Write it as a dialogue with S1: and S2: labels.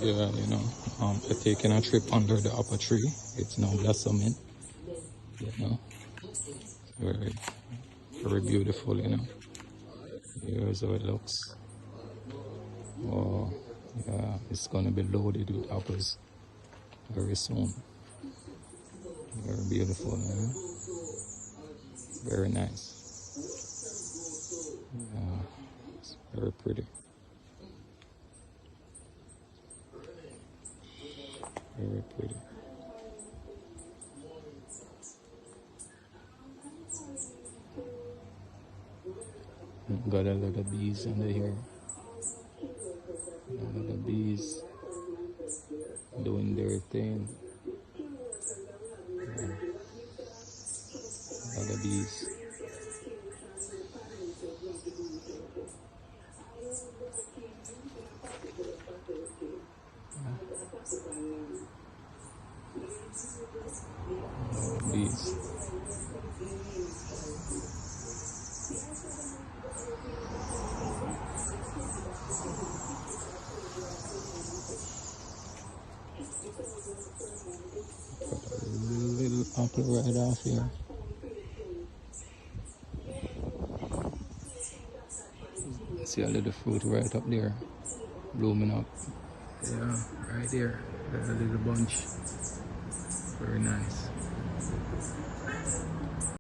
S1: Yeah, you know, we're taking a trip under the upper tree. It's now blossoming, you know, very, very beautiful, you know. Here's how it looks. Oh, yeah, it's gonna be loaded with apples very soon. Very beautiful, you know? Very nice. Yeah, it's very pretty. Very pretty. Got a lot of bees under here. A lot of bees doing their thing. Yeah, a lot of bees. Bees. Little apple right off here. See a little fruit right up there, blooming up. Yeah, right there. There's a little bunch. Very nice.